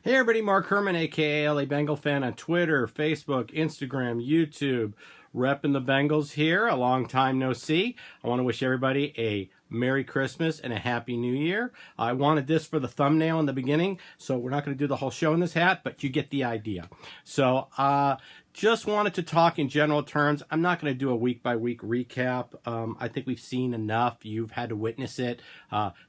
Hey everybody, Mark Herman, aka LA Bengal fan on Twitter, Facebook, Instagram, YouTube, repping the Bengals here. A long time no see. I want to wish everybody a Merry Christmas and a Happy New Year. I wanted this for the thumbnail in the beginning, so we're not going to do the whole show in this hat, but you get the idea. So, just wanted to talk in general terms. I'm not going to do a week-by-week recap. I think we've seen enough. You've had to witness it.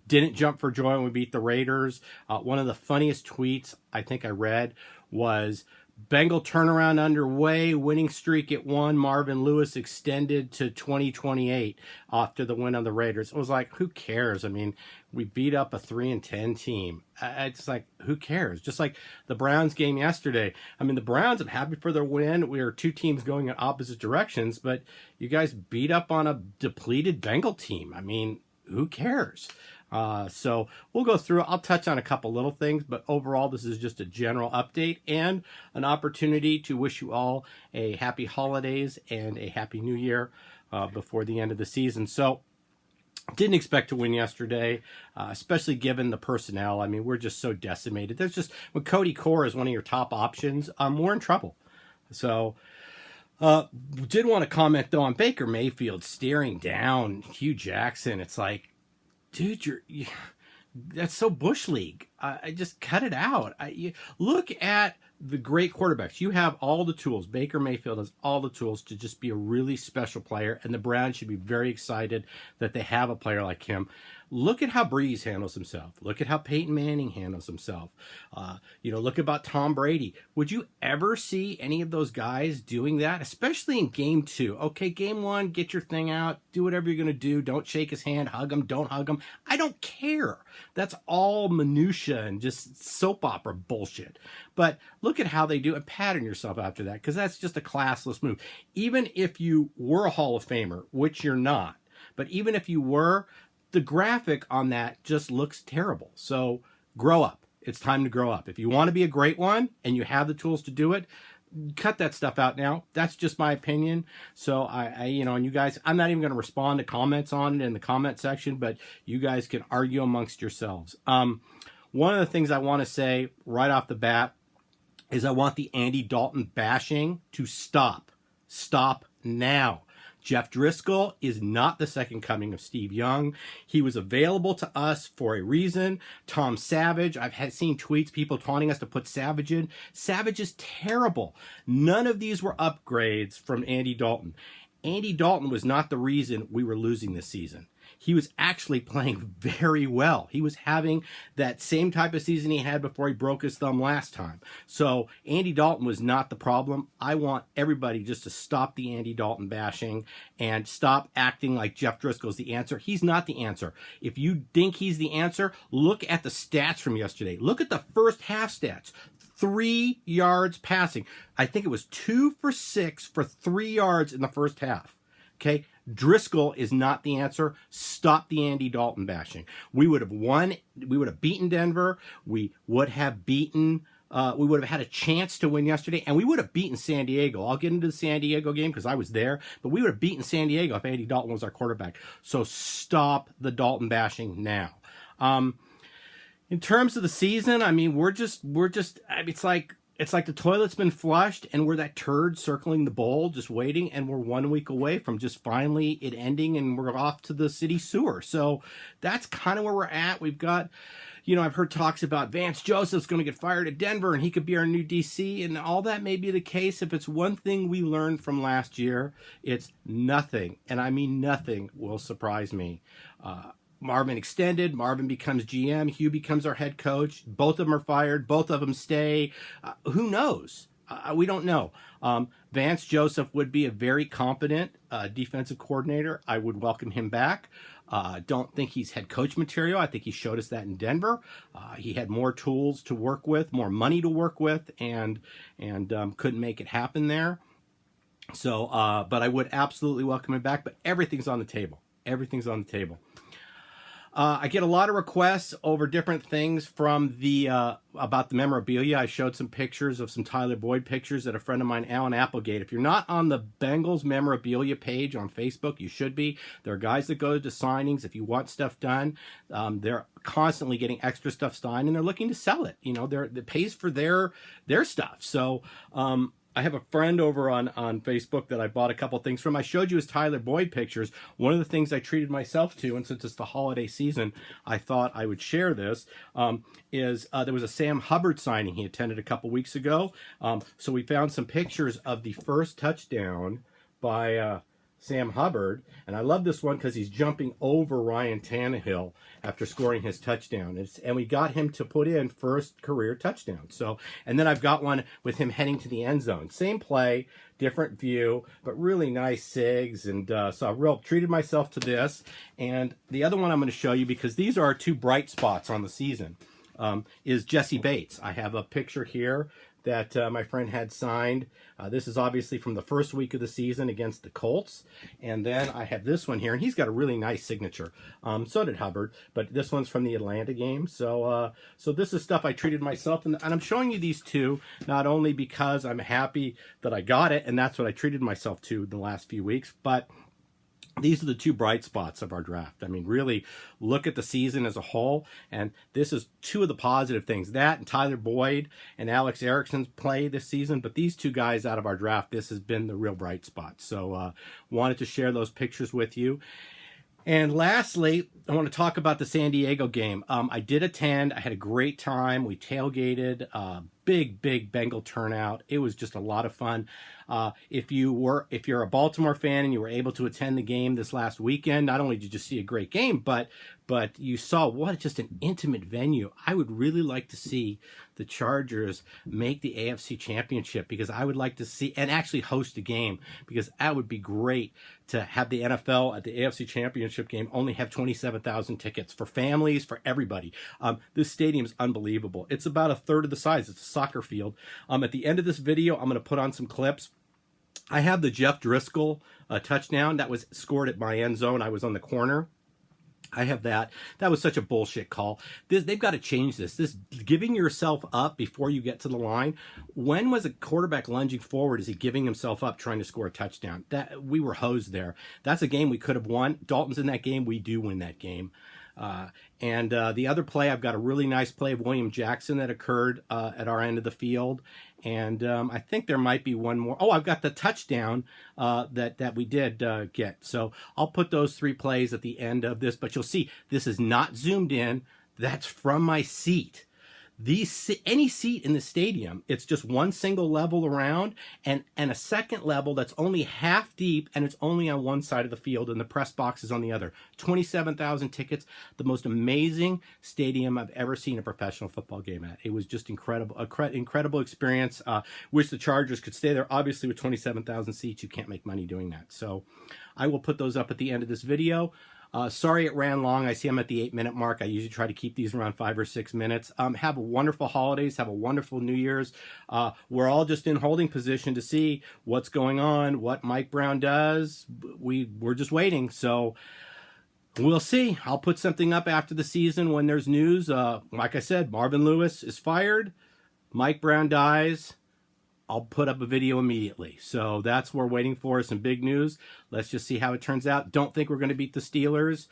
Didn't jump for joy when we beat the Raiders. One of the funniest tweets I think I read was, Bengal turnaround underway, winning streak at 1. Marvin Lewis extended to 2028 after the win on the Raiders. It was like, who cares? I mean, we beat up a 3-10 team. It's like, who cares? Just like the Browns game yesterday. I mean, the Browns, I'm happy for their win. We are two teams going in opposite directions, but you guys beat up on a depleted Bengal team. I mean, who cares? So we'll go through. I'll touch on a couple little things, but overall, this is just a general update and an opportunity to wish you all a happy holidays and a happy new year before the end of the season. So didn't expect to win yesterday, especially given the personnel. I mean, we're just so decimated. There's just, when Cody Core is one of your top options, we're in trouble. So did want to comment though on Baker Mayfield staring down Hugh Jackson. It's like, dude, that's so Bush League. I just cut it out. Look at the great quarterbacks. You have all the tools. Baker Mayfield has all the tools to just be a really special player, and the Browns should be very excited that they have a player like him. Look at how Breeze handles himself. Look at how Peyton Manning handles himself. Look about Tom Brady. Would you ever see any of those guys doing that, especially in game 2? Okay, game 1, get your thing out. Do whatever you're going to do. Don't shake his hand. Hug him. Don't hug him. I don't care. That's all minutia and just soap opera bullshit. But look at how they do and pattern yourself after that, because that's just a classless move. Even if you were a Hall of Famer, which you're not, but even if you were, the graphic on that just looks terrible. So grow up. It's time to grow up. If you want to be a great one and you have the tools to do it, cut that stuff out now. That's just my opinion. So and you guys, I'm not even going to respond to comments on it in the comment section, but you guys can argue amongst yourselves. One of the things I want to say right off the bat is I want the Andy Dalton bashing to stop. Stop now. Jeff Driscoll is not the second coming of Steve Young. He was available to us for a reason. Tom Savage, I've seen tweets, people taunting us to put Savage in. Savage is terrible. None of these were upgrades from Andy Dalton. Andy Dalton was not the reason we were losing this season. He was actually playing very well. He was having that same type of season he had before he broke his thumb last time. So Andy Dalton was not the problem. I want everybody just to stop the Andy Dalton bashing and stop acting like Jeff Driscoll's the answer. He's not the answer. If you think he's the answer, look at the stats from yesterday. Look at the first half stats. 3 yards passing. I think it was 2 for 6 for 3 yards in the first half. Okay, Driscoll is not the answer. Stop the Andy Dalton bashing. We would have won. We would have beaten Denver. We would have beaten. We would have had a chance to win yesterday, and we would have beaten San Diego. I'll get into the San Diego game because I was there, but we would have beaten San Diego if Andy Dalton was our quarterback. So stop the Dalton bashing now. In terms of the season, I mean, it's like the toilet's been flushed and we're that turd circling the bowl, just waiting, and we're 1 week away from just finally it ending and we're off to the city sewer. So that's kind of where we're at. We've got, I've heard talks about Vance Joseph's going to get fired at Denver and he could be our new DC, and all that may be the case. If it's one thing we learned from last year, it's nothing, and I mean nothing, will surprise me. Marvin extended. Marvin becomes GM. Hugh becomes our head coach. Both of them are fired. Both of them stay. Who knows? We don't know. Vance Joseph would be a very competent defensive coordinator. I would welcome him back. Don't think he's head coach material. I think he showed us that in Denver. He had more tools to work with, more money to work with, and couldn't make it happen there. So, but I would absolutely welcome him back. But everything's on the table. Everything's on the table. I get a lot of requests over different things from the about the memorabilia. I showed some pictures of some Tyler Boyd pictures that a friend of mine, Alan Applegate. If you're not on the Bengals memorabilia page on Facebook, you should be. There are guys that go to signings. If you want stuff done, they're constantly getting extra stuff signed, and they're looking to sell it. You know, it pays for their stuff. So I have a friend over on Facebook that I bought a couple things from. I showed you his Tyler Boyd pictures. One of the things I treated myself to, and since it's the holiday season, I thought I would share this, is there was a Sam Hubbard signing he attended a couple weeks ago. So we found some pictures of the first touchdown by Sam Hubbard, and I love this one because he's jumping over Ryan Tannehill after scoring his touchdown, and we got him to put in first career touchdown. So, and then I've got one with him heading to the end zone. Same play, different view, but really nice SIGs, and so I real treated myself to this. And the other one I'm going to show you, because these are our two bright spots on the season, is Jesse Bates. I have a picture here that my friend had signed. This is obviously from the first week of the season against the Colts. And then I have this one here, and he's got a really nice signature. So did Hubbard, but this one's from the Atlanta game. So so this is stuff I treated myself, and I'm showing you these two, not only because I'm happy that I got it, and that's what I treated myself to the last few weeks, but these are the two bright spots of our draft. I mean, really look at the season as a whole, and this is two of the positive things. That and Tyler Boyd and Alex Erickson's play this season, but these two guys out of our draft, this has been the real bright spot. So wanted to share those pictures with you. And lastly, I want to talk about the San Diego game. I did attend. I had a great time. We tailgated. Big Bengal turnout. It was just a lot of fun. If you're a Baltimore fan and you were able to attend the game this last weekend, not only did you see a great game, but you saw what just an intimate venue. I would really like to see the Chargers make the AFC Championship, because I would like to see and actually host a game, because that would be great to have the NFL at the AFC Championship game only have 27,000 tickets for families, for everybody. This stadium is unbelievable. It's about a third of the size. It's a soccer field. At the end of this video, I'm going to put on some clips. I have the Jeff Driscoll touchdown that was scored at my end zone. I was on the corner. I have that. That was such a bullshit call. They've got to change this. This giving yourself up before you get to the line. When was a quarterback lunging forward? Is he giving himself up trying to score a touchdown? That we were hosed there. That's a game we could have won. Dalton's in that game. We do win that game. And the other play, I've got a really nice play of William Jackson that occurred at our end of the field. And I think there might be one more. Oh, I've got the touchdown that we did get. So I'll put those three plays at the end of this. But you'll see this is not zoomed in. That's from my seat. Any seat in the stadium, it's just one single level around, and a second level that's only half deep, and it's only on one side of the field, and the press box is on the other. 27,000 tickets, the most amazing stadium I've ever seen a professional football game at. It was just incredible, incredible experience. Wish the Chargers could stay there. Obviously, with 27,000 seats, you can't make money doing that. So I will put those up at the end of this video. Sorry it ran long. I see I'm at the 8-minute mark. I usually try to keep these around 5 or 6 minutes. Have a wonderful holidays. Have a wonderful New Year's. We're all just in holding position to see what's going on, what Mike Brown does. We're just waiting. So we'll see. I'll put something up after the season when there's news. Like I said, Marvin Lewis is fired. Mike Brown dies. I'll put up a video immediately. So that's what we're waiting for, some big news. Let's just see how it turns out. Don't think we're going to beat the Steelers.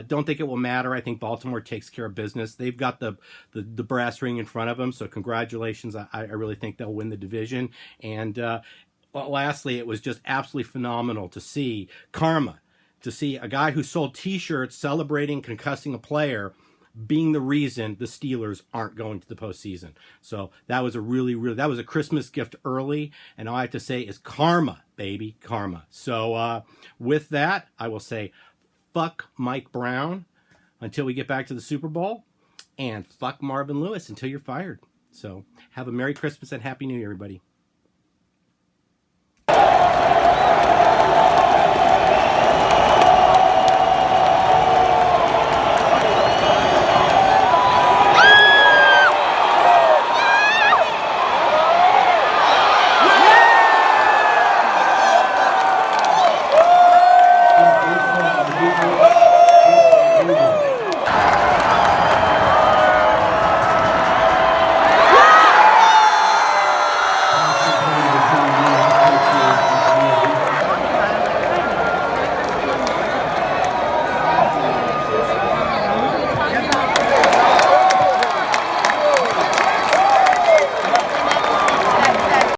Don't think it will matter. I think Baltimore takes care of business. They've got the brass ring in front of them, so congratulations. I really think they'll win the division. And lastly, it was just absolutely phenomenal to see karma, to see a guy who sold T-shirts celebrating concussing a player being the reason the Steelers aren't going to the postseason. So that was that was a Christmas gift early, and all I have to say is karma, baby, karma. So with that, I will say fuck Mike Brown until we get back to the Super Bowl, and fuck Marvin Lewis until you're fired. So have a Merry Christmas and Happy New Year, everybody.